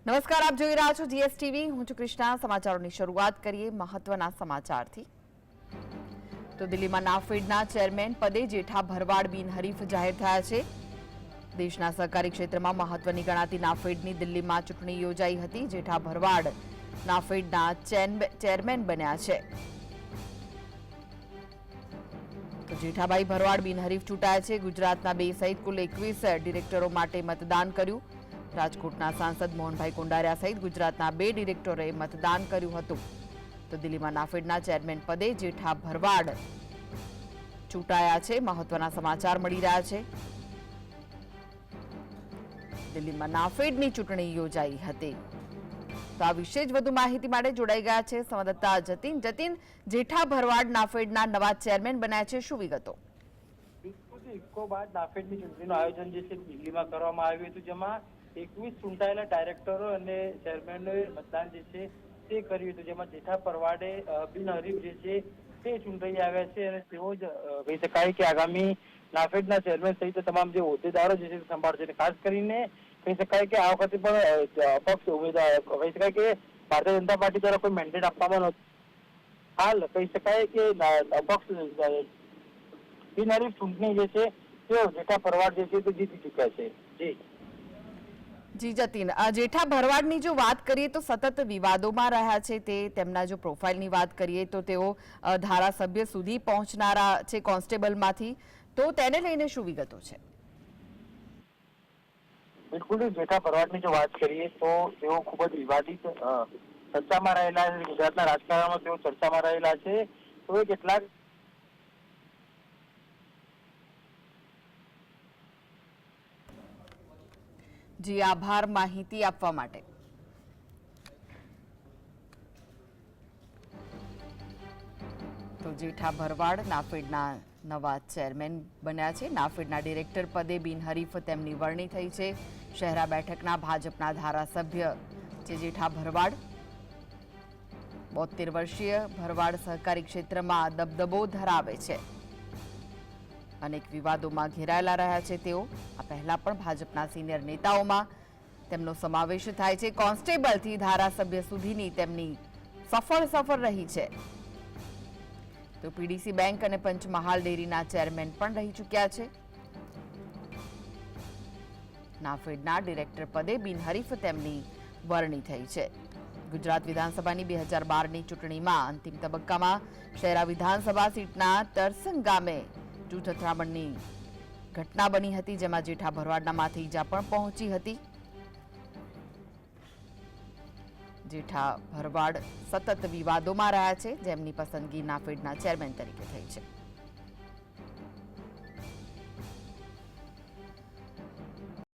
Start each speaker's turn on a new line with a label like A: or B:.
A: નમસ્કાર, આપ જોઈ રહ્યા છો જીએસટીવી. હું છું કૃષ્ણા. સમાચારોની શરૂઆત કરીએ મહત્વના સમાચારથી. તો દિલ્હીમાં નાફેડના ચેરમેન પદે જેઠા ભરવાડ બિનહરીફ જાહેર થયા છે. દેશના સહકારી ક્ષેત્રમાં મહત્વની ગણાતી નાફેડની દિલ્હીમાં ચૂંટણી યોજાઈ હતી. જેઠા ભરવાડ નાફેડના ચેરમેન બન્યા છે. તો જેઠાભાઈ ભરવાડ બિનહરીફ ચૂંટાયા છે. ગુજરાતના 2 સહિત કુલ 21 ડિરેક્ટરો માટે મતદાન કર્યું. રાજકોટના સાંસદ મોહનભાઈ કુંડારિયા સહિત ગુજરાતના 2 ડિરેક્ટરોએ મતદાન કર્યું હતું. તો દિલ્હીમાં નાફેડના ચેરમેન પદે જેઠા ભરવાડ ચૂંટાયા છે. મહત્વના સમાચાર મળી રહ્યા છે. દિલ્હીમાં નાફેડની ચૂંટણી યોજાઈ હતી. તો આ વિશે જ વધુ માહિતી માટે જોડાઈ ગયા છે સંવાદદાતા જતીન. જતીન, જેઠા ભરવાડ નાફેડના નવા ચેરમેન બન્યા છે, શું વિગતો?
B: ઇફકો બાદ નાફેડની ચૂંટણીનું આયોજન જે છે દિલ્હીમાં કરવામાં આવ્યું હતું, જેમાં 21 ચૂંટાયેલા ડાયરેક્ટરો અને ચેરમેનોએ મતદાન જે છે તે કર્યું હતું. જેમાં જેઠા ભરવાડે બિનહરીફ જે છે તે ચૂંટાઈ આવ્યા છે અને તેઓ જ કહી શકાય કે આગામી નાફેડના ચેરમેન સહિત તમામ જે હોદ્દેદારો જે છે તે સંભાળશે. ખાસ કરીને કહી શકાય કે આ વખતે પણ અપક્ષ ઉમેદવાર કહી શકાય કે ભારતીય જનતા પાર્ટી દ્વારા કોઈ મેન્ડેટ આપવામાં નહોતું. હાલ કહી શકાય કે અપક્ષ બિનહરીફ ચૂંટણી જે છે તેઓ જેઠા ભરવાડ જે છે તે જીતી ચૂક્યા છે.
A: જી જતીન, જેઠા ભરવાડની જો વાત કરીએ તો સતત વિવાદોમાં રહ્યા છે. તેમના જો પ્રોફાઇલની વાત કરીએ તો તેઓ ધારાસભ્ય સુધી પહોંચનારા છે કોન્સ્ટેબલમાંથી. તો તેને લઈને શું વિગતો છે?
B: બિલકુલ, જેઠા ભરવાડની જો વાત કરીએ તો તેઓ ખૂબ જ વિવાદિત ચર્ચામાં રહેલા છે. ગુજરાતના રાજકારણમાં તેઓ ચર્ચામાં રહેલા છે. તો એ કેટલાક
A: જી આભાર માહિતી આપવા માટે. તો જેઠા ભરવાડ નાફેડના નવા ચેરમેન બન્યા છે. નાફેડના ડિરેક્ટર પદે બિનહરીફ તેમની વરણી થઈ છે. શહેરા બેઠકના ભાજપના ધારાસભ્ય છે જેઠા ભરવાડ. 72 વર્ષીય ભરવાડ સહકારી ક્ષેત્રમાં દબદબો ધરાવે છે. અનેક વિવાદોમાં ઘેરાયેલા રહ્યા છે તેઓ. આ પહેલા પણ ભાજપના સિનિયર નેતાઓમાં તેમનો સમાવેશ થાય છે. કોન્સ્ટેબલથી ધારાસભ્ય સુધીની તેમની સફળ રહી છે. તો પીડીસી બેંક અને પંચમહાલ ડેરીના ચેરમેન પણ રહી ચૂક્યા છે. નાફેડના ડિરેક્ટર પદે બિનહરીફ તેમની વરણી થઈ છે. ગુજરાત વિધાનસભાની 2012ની ચૂંટણીમાં અંતિમ તબક્કામાં શહેરા વિધાનસભા સીટના તરસંગ ગામે જૂથ અથડામણની ઘટના બની હતી, જેમાં જેઠા ભરવાડના માથે ઈજા પણ પહોંચી હતી. જેઠા ભરવાડ સતત વિવાદોમાં રહ્યા છે, જેમની પસંદગી નાફેડના ચેરમેન તરીકે થઈ છે.